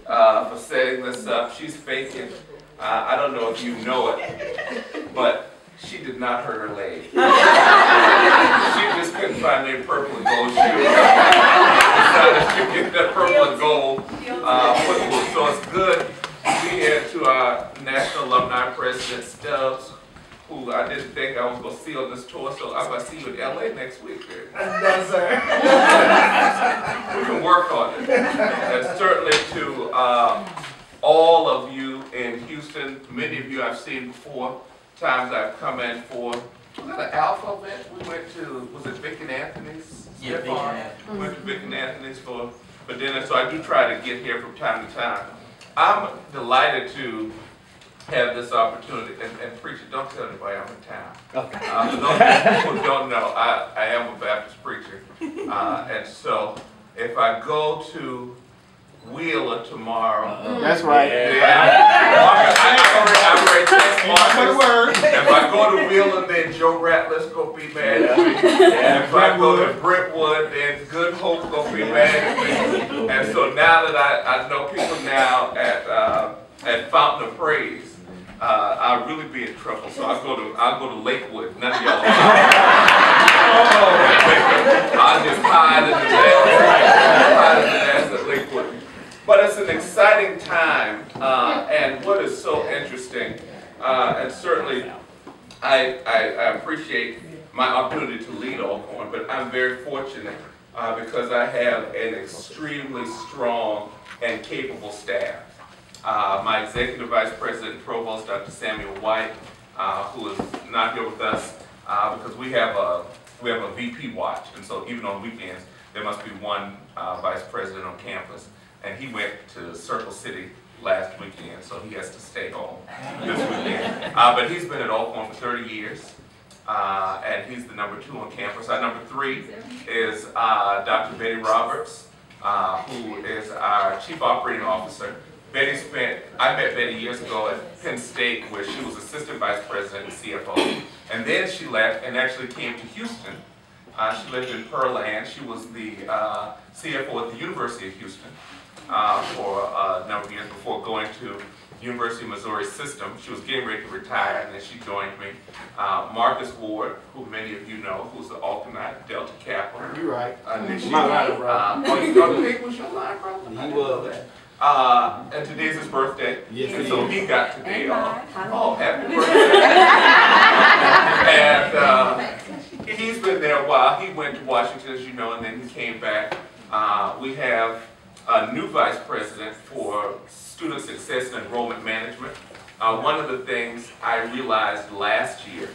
for setting this up. She's faking. I don't know if you know it, but she did not hurt her leg. She just couldn't find any purple and gold shoes. Decided to get that purple and gold football. So it's good to be here to our National Alumni President Stubbs, who I didn't think I was going to see on this tour, so I'm going to see you in LA next week. No, sir. We can work on it. And certainly to all of you in Houston, many of you I've seen before, times I've come in for, was that an Alpha event? We went to, was it Vic and Anthony's? Yeah, Vic and Anthony's. We went to Vic and Anthony's for dinner, so I do try to get here from time to time. I'm delighted to have this opportunity, and preacher, don't tell anybody I'm in town. Okay. For those of you who don't know, I am a Baptist preacher, and so if I go to Wheeler tomorrow, that's right. I've already texted Marcus. If I go to Wheeler, then Joe Ratliff's gonna be mad at me. And if I go to Brentwood, then Good Hope's gonna be mad at me. And so now that I know people now at Fountain of Praise, I'll really be in trouble. So I'll go to Lakewood. None of y'all. I'll just hide in the at Lakewood. But it's an exciting time, and what is so interesting, and certainly I appreciate my opportunity to lead Alcorn, but I'm very fortunate because I have an extremely strong and capable staff. My Executive Vice President and Provost, Dr. Samuel White, who is not here with us because we have a VP watch, and so even on weekends there must be one Vice President on campus. And he went to Circle City last weekend, so he has to stay home this weekend. But he's been at Alcorn for 30 years, and he's the #2 on campus. Our #3 is Dr. Betty Roberts, who is our Chief Operating Officer. I met Betty years ago at Penn State, where she was Assistant Vice President and CFO. And then she left and actually came to Houston. She lived in Pearland. She was the CFO at the University of Houston for a number of years before going to University of Missouri System. She was getting ready to retire, and then she joined me. Marcus Ward, who many of you know, who's the alternate Delta Kappa. You're right. My line, brother. Oh, you was your line, brother? He was. And today's his birthday. Yes, and so he got today off. Oh, happy birthday. And he's been there a while. He went to Washington, as you know, and then he came back. We have a new vice president for student success and enrollment management. One of the things I realized last year,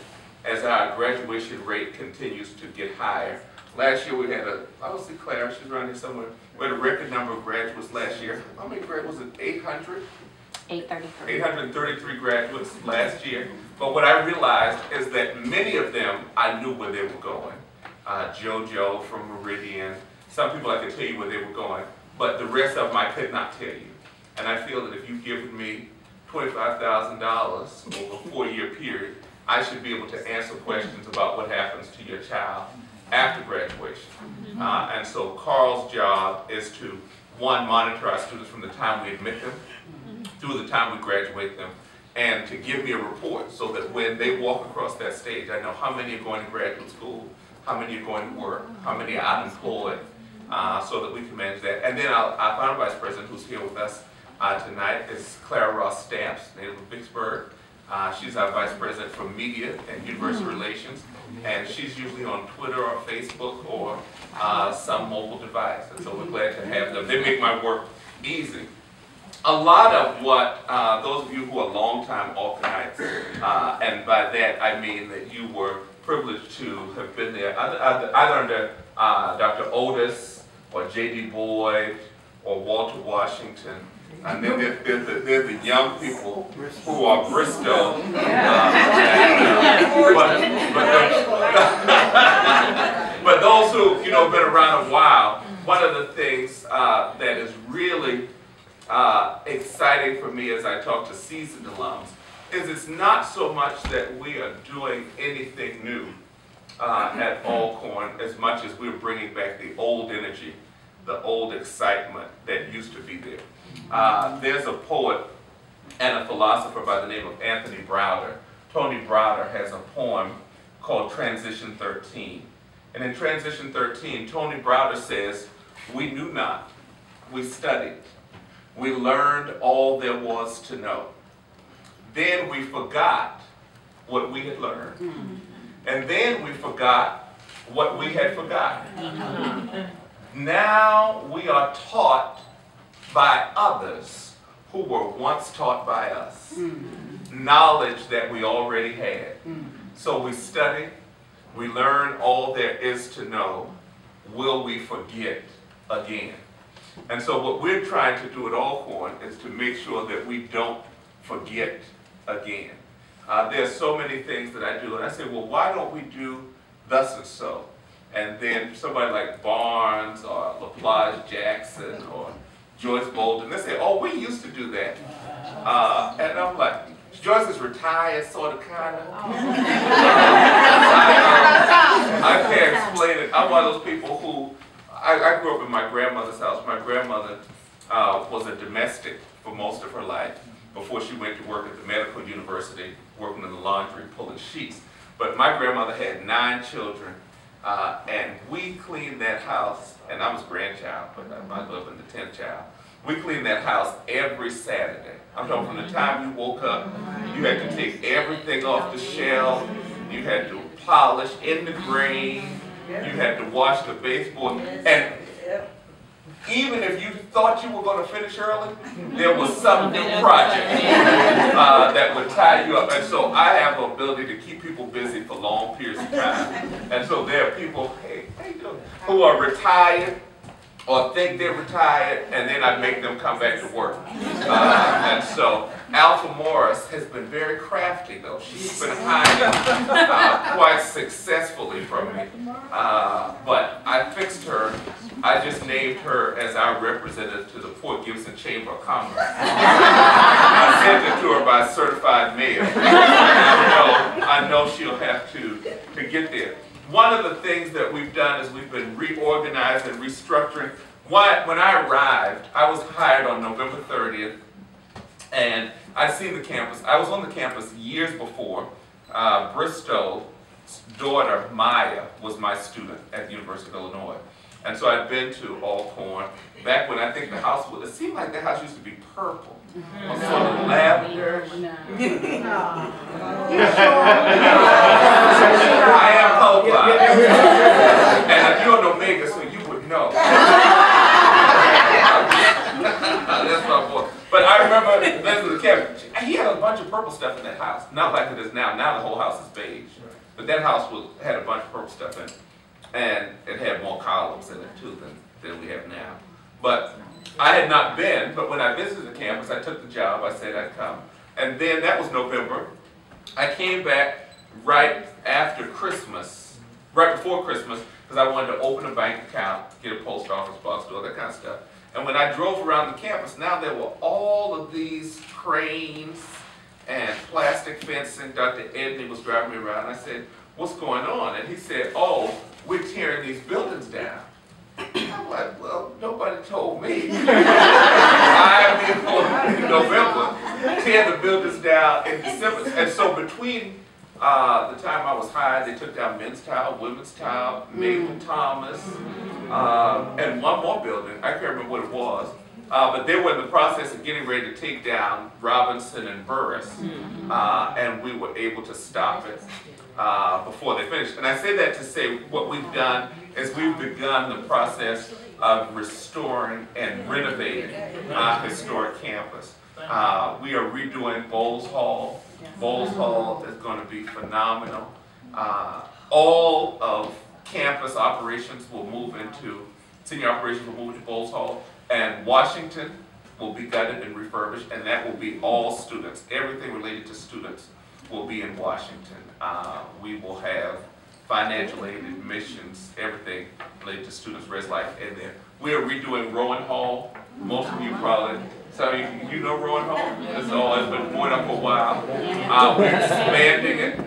as our graduation rate continues to get higher, last year we had I will see Claire, she's around here somewhere, we had a record number of graduates last year. How many graduates was it? 800? 833. 833 graduates last year. But what I realized is that many of them, I knew where they were going. JoJo from Meridian, some people I could tell you where they were going, but the rest of them I could not tell you. And I feel that if you've given me $25,000 over a 4-year period, I should be able to answer questions about what happens to your child after graduation. And so Carl's job is to, one, monitor our students from the time we admit them through the time we graduate them, and to give me a report so that when they walk across that stage, I know how many are going to graduate school, how many are going to work, how many are unemployed, so that we can manage that. And then our final vice president, who's here with us tonight, is Clara Ross Stamps, native of Vicksburg. She's our vice president for media and university relations, and she's usually on Twitter or Facebook or some mobile device. And so we're glad to have them. They make my work easy. A lot of what those of you who are longtime Alcornites, and by that I mean that you were privileged to have been there either under Dr. Otis or J.D. Boyd or Walter Washington. And then there's the young people who are Bristol. But those who been around a while, one of the things that is really exciting for me as I talk to seasoned alums is it's not so much that we are doing anything new at Alcorn as much as we're bringing back the old energy, the old excitement that used to be there. There's a poet and a philosopher by the name of Anthony Browder. Tony Browder has a poem called Transition 13. And in Transition 13, Tony Browder says, "We knew not, we studied. We learned all there was to know. Then we forgot what we had learned. And then we forgot what we had forgotten. Now we are taught by others who were once taught by us. Knowledge that we already had. So we study, we learn all there is to know. Will we forget again?" And so what we're trying to do at Alcorn is to make sure that we don't forget again. There's so many things that I do, and I say, well, why don't we do thus and so? And then somebody like Barnes or LaPlage Jackson or Joyce Bolden, they say, oh, we used to do that. And I'm like, Joyce is retired, sort of, kind of. I can't explain it. I'm one of those people who, I grew up in my grandmother's house. My grandmother was a domestic for most of her life before she went to work at the medical university, working in the laundry, pulling sheets. But my grandmother had 9 children, and we cleaned that house, and I was grandchild, but I grew up in the 10th child. We cleaned that house every Saturday. I'm talking from the time you woke up, you had to take everything off the shelf, you had to polish in the grain, you had to wash the baseboard, and even if you thought you were going to finish early, there was some new project that would tie you up. And so I have the ability to keep people busy for long periods of time. And so there are people, hey, how you doing, who are retired or think they're retired, and then I make them come back to work. And so Alpha Morris has been very crafty, though. She's been hiding quite successfully from me. But I fixed her. I just named her as our representative to the Port Gibson Chamber of Commerce. I sent it to her by certified mail. I know she'll have to get there. One of the things that we've done is we've been reorganizing, restructuring. When I arrived, I was hired on November 30th, and I'd seen the campus. I was on the campus years before. Bristow's daughter, Maya, was my student at the University of Illinois. And so I'd been to Alcorn back when I think the house was, it seemed like the house used to be purple. Or sort of lavender. I am colorblind. And you're an Omega, so you would know. That's my boy. But I remember visiting the campus. He had a bunch of purple stuff in that house. Not like it is now. Now the whole house is beige. But that house had a bunch of purple stuff in it. And it had more columns in it too than we have now. But I had not been, but when I visited the campus, I took the job, I said I'd come. And then that was November. I came back right after Christmas, right before Christmas, because I wanted to open a bank account, get a post office box, do all that kind of stuff. And when I drove around the campus, now there were all of these cranes and plastic fencing. Dr. Edney was driving me around, and I said, what's going on? And he said, oh, we're tearing these buildings down. I'm like, well, nobody told me. I'm in November, tear the buildings down in December. And so between the time I was hired, they took down Men's Tile, Women's Tile, Mabel Thomas, and one more building. I can't remember what it was. But they were in the process of getting ready to take down Robinson and Burris. And we were able to stop it before they finished. And I say that to say what we've done is we've begun the process of restoring and renovating our historic campus. We are redoing Bowles Hall. Bowles Hall is going to be phenomenal. All of campus operations will move into, senior operations will move into Bowles Hall, and Washington will be gutted and refurbished, and that will be all students. Everything related to students will be in Washington. We will have financial aid, admissions, everything related to students' res life in there. We are redoing Rowan Hall. Most of you probably, some of you know Rowan Hall? It's been going up for a while. We're expanding it.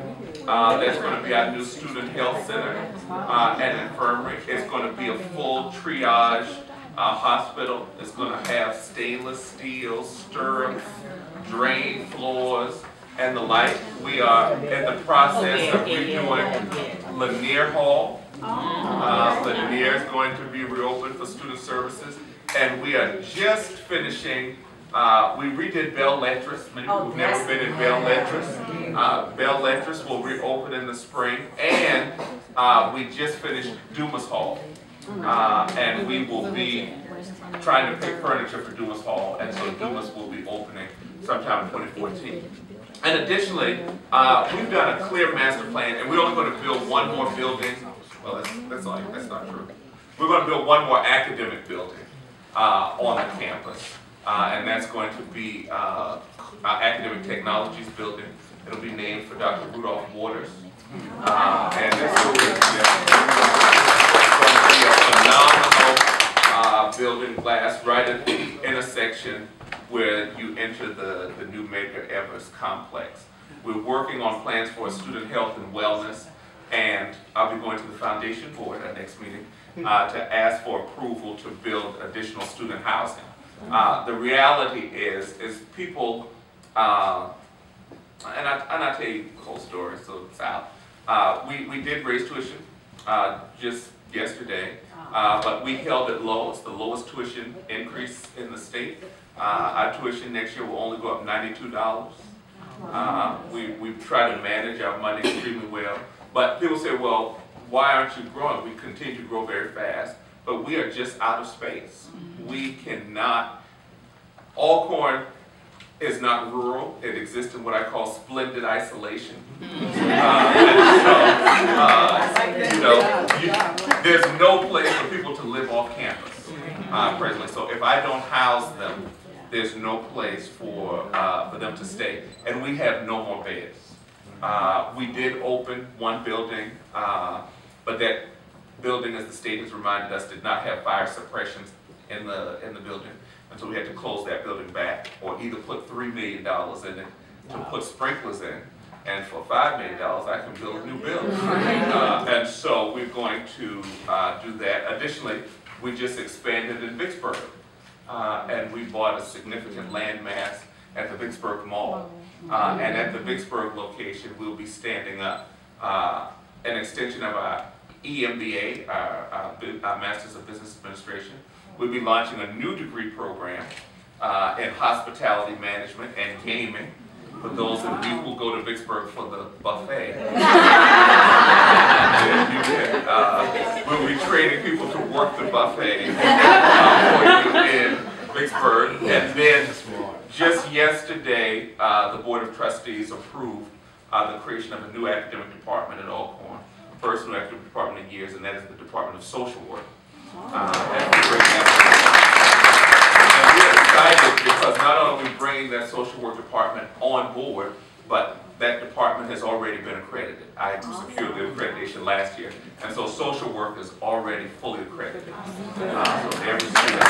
That's going to be our new student health center and infirmary. It's going to be a full triage Our hospital is going to have stainless steel stirrups, drain floors, and the like. We are in the process of redoing Lanier Hall. Lanier is going to be reopened for student services. And we are just finishing, we redid Bell Lettres. Many people have never been in Bell Lettres. Bell Lettres will reopen in the spring. And we just finished Dumas Hall. And we will be trying to pick furniture for Dumas Hall. And so Dumas will be opening sometime in 2014. And additionally, we've done a clear master plan, and we're only going to build one more building. Well, that's not true. We're going to build one more academic building on the campus, and that's going to be our Academic Technologies building. It'll be named for Dr. Rudolph Waters, and it's going to be a phenomenal building, glass, right at the intersection where you enter the new Medgar Evers complex. We're working on plans for student health and wellness, and I'll be going to the foundation board at our next meeting to ask for approval to build additional student housing. The reality is people, and I'll tell you the whole story so it's out. We did raise tuition just yesterday, but we held it low. It's the lowest tuition increase in the state. Our tuition next year will only go up $92. We've tried to manage our money extremely well. But people say, well, why aren't you growing? We continue to grow very fast, but we are just out of space. We cannot, Alcorn is not rural. It exists in what I call splendid isolation. There's no place for people to live off campus presently. So if I don't house them, there's no place for them to stay. And we have no more beds. We did open one building, but that building, as the state has reminded us, did not have fire suppression in the building. And so we had to close that building back, or either put $3 million in it to put sprinklers in. And for $5 million, I can build a new building. And so we're going to do that. Additionally, we just expanded in Vicksburg. And we bought a significant land mass at the Vicksburg Mall. And at the Vicksburg location, we'll be standing up an extension of our EMBA, our Masters of Business Administration. We'll be launching a new degree program in hospitality management and gaming for those of you who go to Vicksburg for the buffet. We'll be training people to work the buffet for you in Vicksburg. And then just yesterday, the Board of Trustees approved the creation of a new academic department at Alcorn. First new academic department in years, and that is the Department of Social Work. And we're excited because not only are we bringing that social work department on board, but that department has already been accredited. I secured the accreditation last year, and so social work is already fully accredited. So every student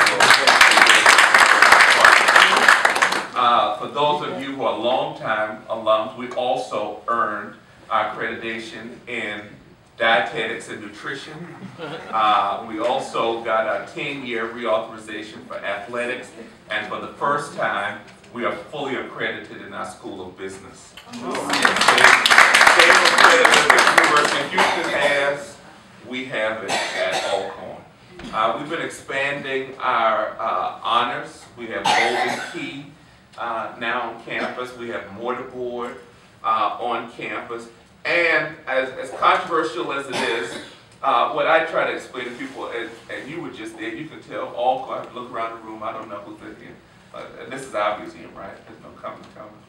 for those of you who are longtime alums, we also earned our accreditation in dietetics and nutrition. We also got a 10-year reauthorization for athletics, and for the first time, we are fully accredited in our School of Business. Same accredited that University of Houston has, we have it at Alcorn. We've been expanding our honors. We have Golden Key now on campus. We have Mortarboard on campus. And as controversial as it is, what I try to explain to people, and you were just there, you can tell Alcorn, look around the room, I don't know who's in here. And this is our museum, right? There's no comment.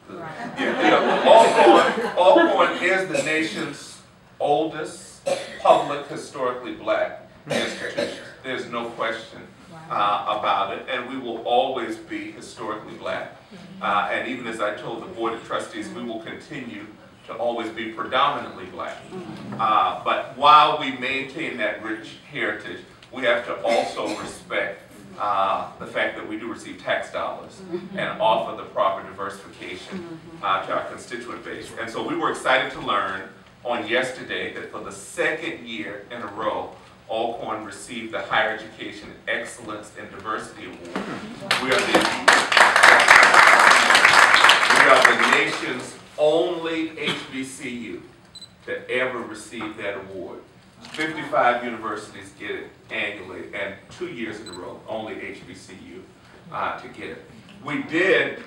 Right. Yeah, Alcorn is the nation's oldest public historically black institution. There's no question about it, and we will always be historically black. And even as I told the Board of Trustees, we will continue to always be predominantly black. But while we maintain that rich heritage, we have to also respect the fact that we do receive tax dollars and offer the proper diversification to our constituent base. And so we were excited to learn on yesterday that for the second year in a row, Alcorn received the Higher Education Excellence and Diversity Award. We are the nation's only HBCU that ever received that award. 55 universities get it annually, and 2 years in a row, only HBCU to get it. We did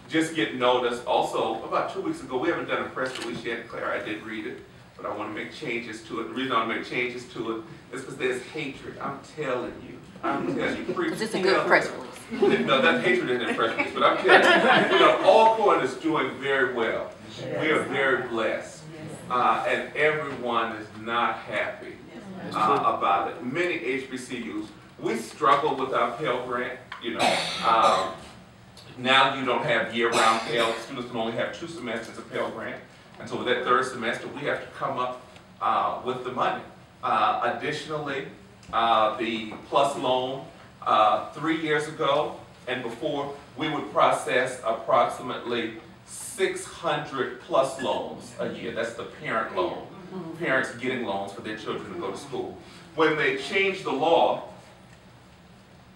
just get noticed also about 2 weeks ago. We haven't done a press release yet, Claire. I did read it, but I want to make changes to it. The reason I want to make changes to it is because there's hatred. I'm telling you. Is this a good press release? No, that hatred isn't a press release, but I'm telling you, Alcorn is doing very well. We are very blessed, and everyone is not happy about it. Many HBCUs, we struggle with our Pell Grant. Now you don't have year-round Pell. Students can only have 2 semesters of Pell Grant, and so with that 3rd semester, we have to come up with the money. Additionally, the PLUS loan 3 years ago and before, we would process approximately 600 PLUS loans a year. That's the parent loan. Parents getting loans for their children to go to school. When they changed the law,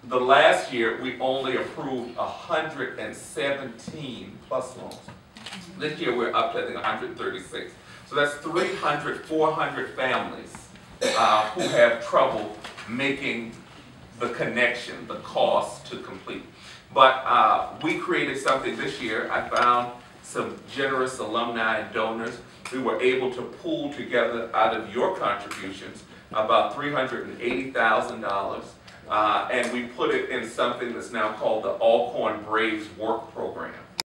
the last year we only approved 117 PLUS loans. This year we're up to, I think, 136. So that's 300, 400 families who have trouble making the connection, the cost to complete. But we created something this year. I found some generous alumni and donors. We were able to pool together out of your contributions about $380,000, and we put it in something that's now called the Alcorn Braves Work Program.